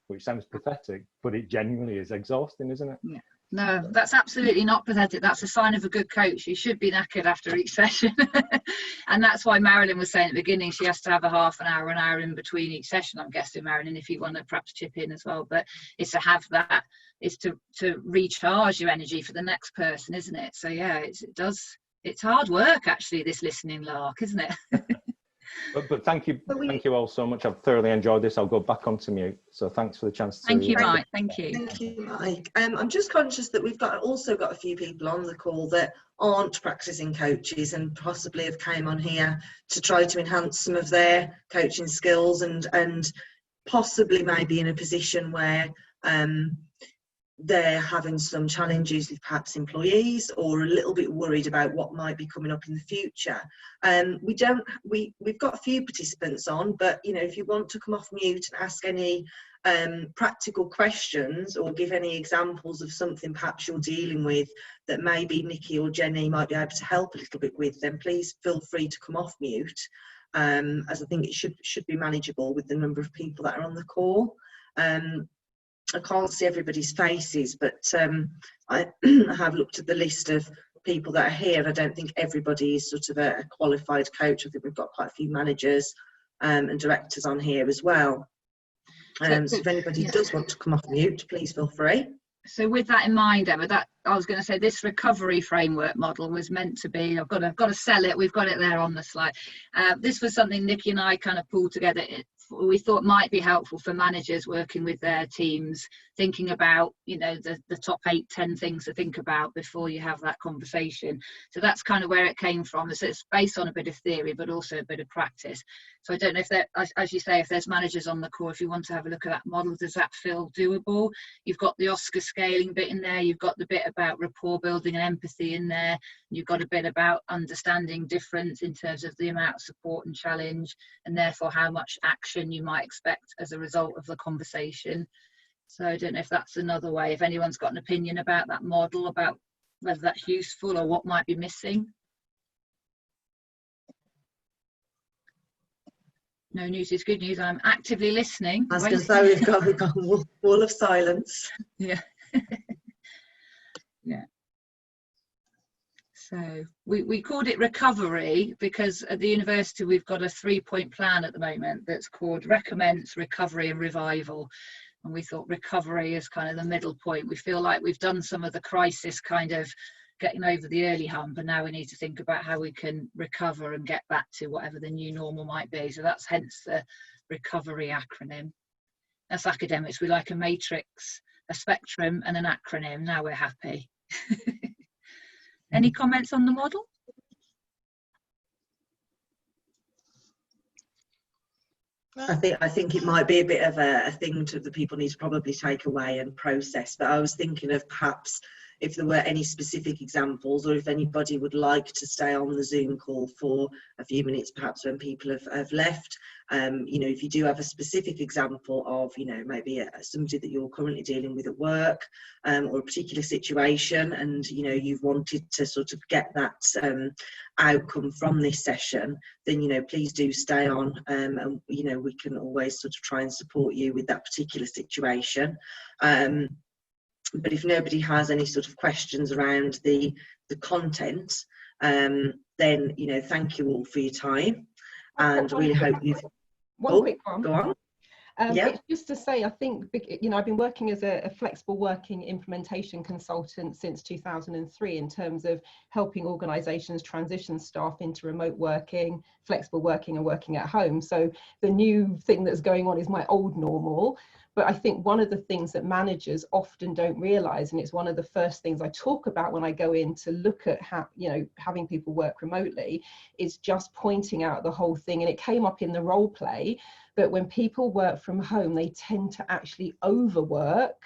which sounds pathetic, but it genuinely is exhausting, isn't it? Yeah. No, that's absolutely not pathetic. That's a sign of a good coach. You should be knackered after each session. And that's why Marilyn was saying at the beginning, she has to have a half an hour in between each session. I'm guessing, Marilyn, if you want to perhaps chip in as well. But it's to have that, it's to recharge your energy for the next person, isn't it? So yeah, it's hard work actually, this listening lark, isn't it? But thank you all so much. I've thoroughly enjoyed this. I'll go back onto mute. So thanks for the chance to. Thank you, Mike. Thank you. Thank you, Mike. I'm just conscious that we've also got a few people on the call that aren't practicing coaches and possibly have came on here to try to enhance some of their coaching skills and possibly maybe in a position where they're having some challenges with perhaps employees or a little bit worried about what might be coming up in the future. We've got a few participants on, but you know, if you want to come off mute and ask any practical questions or give any examples of something perhaps you're dealing with that maybe Nikki or Jenny might be able to help a little bit with, then please feel free to come off mute, as I think it should be manageable with the number of people that are on the call. I can't see everybody's faces, but I have looked at the list of people that are here. I don't think everybody is sort of a qualified coach. I think we've got quite a few managers and directors on here as well. So if anybody does want to come off mute, please feel free. So with that in mind, Emma, that I was going to say this recovery framework model was meant to be, I've got to sell it, we've got it there on the slide. This was something Nikki and I kind of pulled together. We thought might be helpful for managers working with their teams, thinking about, you know, the top 8-10 things to think about before you have that conversation. So that's kind of where it came from. So it's based on a bit of theory, but also a bit of practice. So I don't know if there, as you say, if there's managers on the call, if you want to have a look at that model, does that feel doable? You've got the Oscar scaling bit in there. You've got the bit about rapport building and empathy in there. You've got a bit about understanding difference in terms of the amount of support and challenge, and therefore how much action you might expect as a result of the conversation. So I don't know if that's another way, if anyone's got an opinion about that model, about whether that's useful or what might be missing. No news is good news. I'm actively listening. I was going to say we've got a wall of silence. Yeah. Yeah. So we called it recovery because at the university we've got a 3-point plan at the moment that's called Recommence, Recovery and Revival. And we thought recovery is kind of the middle point. We feel like we've done some of the crisis kind of getting over the early hump, and now we need to think about how we can recover and get back to whatever the new normal might be. So that's hence the recovery acronym. As academics, we like a matrix a spectrum and an acronym. Now we're happy. Any comments on the model? I think it might be a bit of a thing that people need to probably take away and process, but I was thinking of perhaps if there were any specific examples, or if anybody would like to stay on the Zoom call for a few minutes, perhaps when people have left, you know, if you do have a specific example of, you know, maybe somebody that you're currently dealing with at work, or a particular situation, and, you know, you've wanted to sort of get that outcome from this session, then, you know, please do stay on, and, you know, we can always sort of try and support you with that particular situation. But if nobody has any sort of questions around the content, then, you know, thank you all for your time, and really hope you've... One quick one. Go on. Yeah. It's just to say, I think, you know, I've been working as a flexible working implementation consultant since 2003 in terms of helping organisations transition staff into remote working, flexible working and working at home. So the new thing that's going on is my old normal. But I think one of the things that managers often don't realise, and it's one of the first things I talk about when I go in to look at how, you know, having people work remotely, is just pointing out the whole thing. And it came up in the role play, but when people work from home, they tend to actually overwork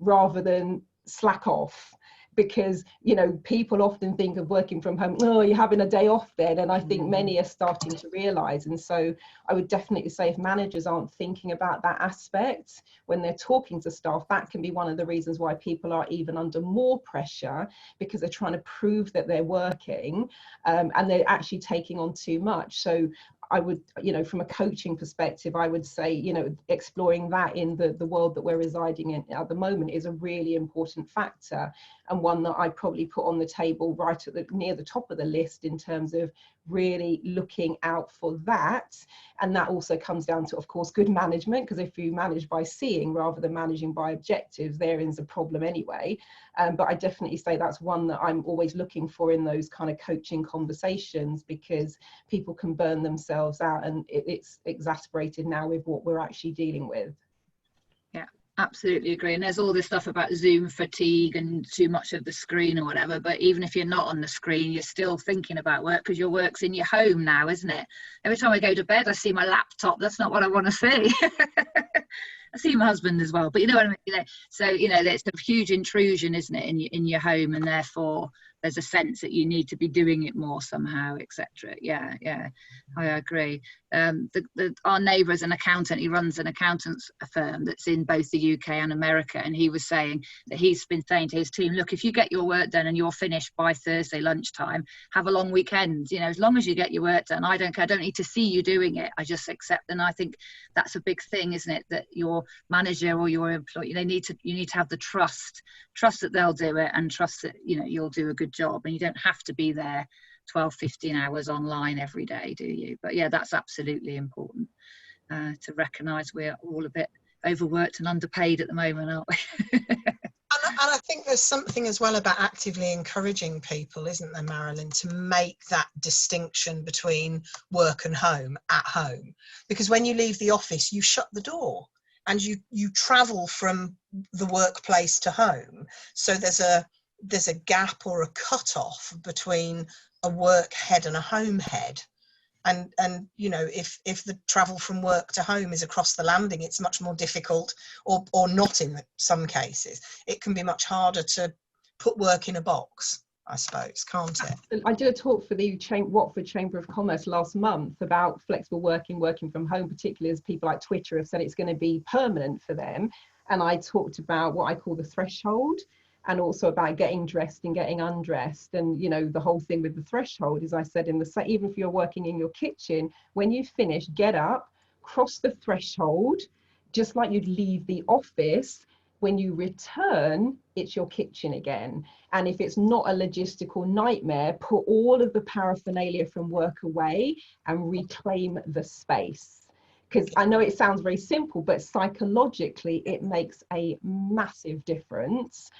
rather than slack off. Because, you know, people often think of working from home, oh, you're having a day off then. And I think many are starting to realise. And so I would definitely say if managers aren't thinking about that aspect when they're talking to staff, that can be one of the reasons why people are even under more pressure, because they're trying to prove that they're working, and they're actually taking on too much. So I would, you know, from a coaching perspective, I would say, you know, exploring that in the world that we're residing in at the moment is a really important factor, and one that I probably put on the table right at near the top of the list in terms of really looking out for that. And that also comes down to, of course, good management, because if you manage by seeing rather than managing by objectives, there's a problem anyway. But I definitely say that's one that I'm always looking for in those kind of coaching conversations, because people can burn themselves out, and it's exasperated now with what we're actually dealing with. Absolutely agree. And there's all this stuff about Zoom fatigue and too much of the screen or whatever, but even if you're not on the screen, you're still thinking about work, because your work's in your home now, isn't it? Every time I go to bed, I see my laptop. That's not what I want to see. I see my husband as well, but you know what I mean? You know, so, you know, it's a huge intrusion, isn't it, in your home, and therefore there's a sense that you need to be doing it more somehow, etc. Yeah, I agree. Our neighbour is an accountant. He runs an accountant's firm that's in both the UK and America, and he was saying that he's been saying to his team, look, if you get your work done and you're finished by Thursday lunchtime, have a long weekend. You know, as long as you get your work done, I don't care. I don't need to see you doing it. I just accept. And I think that's a big thing, isn't it, that your manager or your employee, you need to have the trust that they'll do it, and trust that, you know, you'll do a good job, and you don't have to be there 12-15 hours online every day, do you? But yeah, that's absolutely important, to recognise we're all a bit overworked and underpaid at the moment, aren't we? And I think there's something as well about actively encouraging people, isn't there, Marilyn, to make that distinction between work and home at home. Because when you leave the office, you shut the door and you travel from the workplace to home. So there's a gap or a cut-off between a work head and a home head. And you know, if the travel from work to home is across the landing, it's much more difficult, or not in some cases. It can be much harder to put work in a box, I suppose, can't it? I did a talk for the Watford Chamber of Commerce last month about flexible working from home, particularly as people like Twitter have said it's going to be permanent for them. And I talked about what I call the threshold, and also about getting dressed and getting undressed. And, you know, the whole thing with the threshold is, I said, even if you're working in your kitchen, when you finish, get up, cross the threshold, just like you'd leave the office. When you return, it's your kitchen again. And if it's not a logistical nightmare, put all of the paraphernalia from work away and reclaim the space. Because I know it sounds very simple, but psychologically, it makes a massive difference.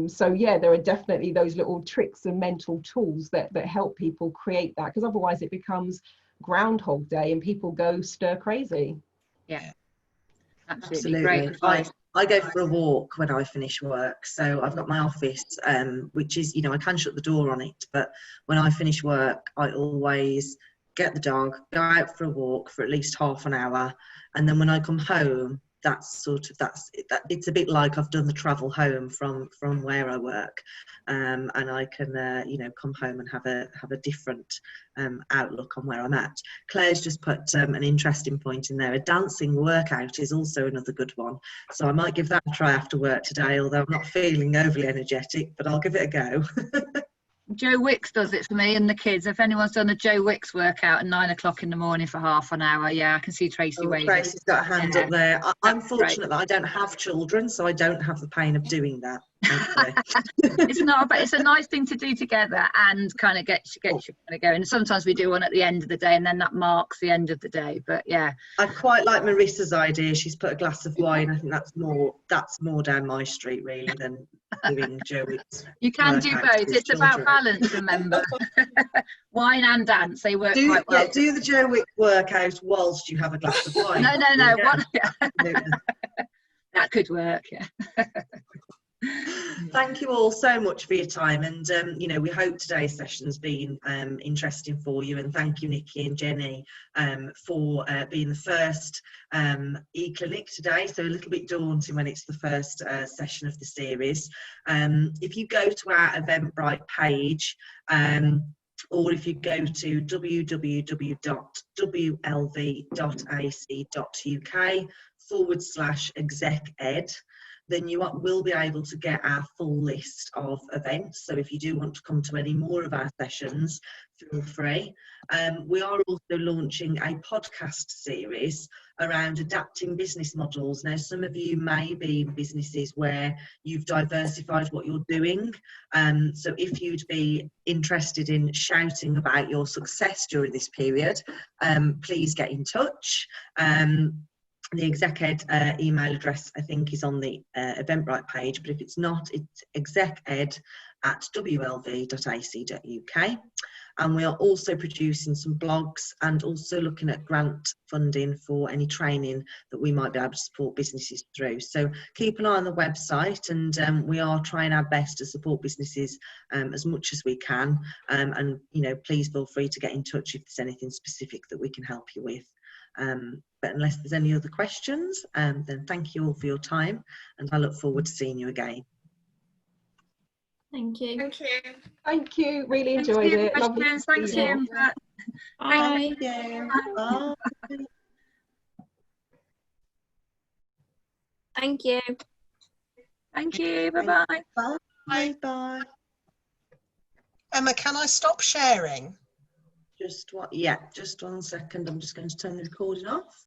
So yeah, there are definitely those little tricks and mental tools that help people create that, because otherwise it becomes Groundhog Day and people go stir crazy. Yeah, absolutely. Great advice. I go for a walk when I finish work. So I've got my office, which is, you know, I can shut the door on it, but when I finish work, I always get the dog, go out for a walk for at least half an hour, and then when I come home, it's a bit like I've done the travel home from where I work, and I can you know, come home and have a different outlook on where I'm at. Claire's just put an interesting point in there. A dancing workout is also another good one, so I might give that a try after work today, although I'm not feeling overly energetic, but I'll give it a go. Joe Wicks does it for me and the kids. If anyone's done a Joe Wicks workout at 9 o'clock in the morning for half an hour, yeah, I can see Tracy waving. Tracy's got a hand up there. I'm fortunate great. that I don't have children, so I don't have the pain of doing that. It's not, but it's a nice thing to do together and kind of get you kind of going. And sometimes we do one at the end of the day, and then that marks the end of the day. But yeah, I quite like Marissa's idea. She's put a glass of wine. I think that's more down my street really than doing Joe Wicks. You can do both. It's about balance, remember. Wine and dance, they work quite well. Yeah, do the Joe Wicks workout whilst you have a glass of wine. No. Yeah. That could work, yeah. Thank you all so much for your time, and you know, we hope today's session's been interesting for you, and thank you Nikki and Jenny for being the first e-clinic today, so a little bit daunting when it's the first session of the series. If you go to our Eventbrite page, or if you go to www.wlv.ac.uk/exec-ed, then you will be able to get our full list of events. So if you do want to come to any more of our sessions, feel free. We are also launching a podcast series around adapting business models. Now, some of you may be in businesses where you've diversified what you're doing. So if you'd be interested in shouting about your success during this period, please get in touch. The exec-ed email address, I think, is on the Eventbrite page, but if it's not, it's exec-ed@wlv.ac.uk. And we are also producing some blogs and also looking at grant funding for any training that we might be able to support businesses through. So keep an eye on the website, and we are trying our best to support businesses as much as we can. And, you know, please feel free to get in touch if there's anything specific that we can help you with. But unless there's any other questions, then thank you all for your time, and I look forward to seeing you again. Thank you. Thank you. Thank you. Really enjoyed it. Lovely. Thanks, Jim. Bye. Thank you. Bye. Thank you. Thank you. Bye-bye. Bye. Bye. Emma, can I stop sharing? Just 1 second. I'm just going to turn the recording off.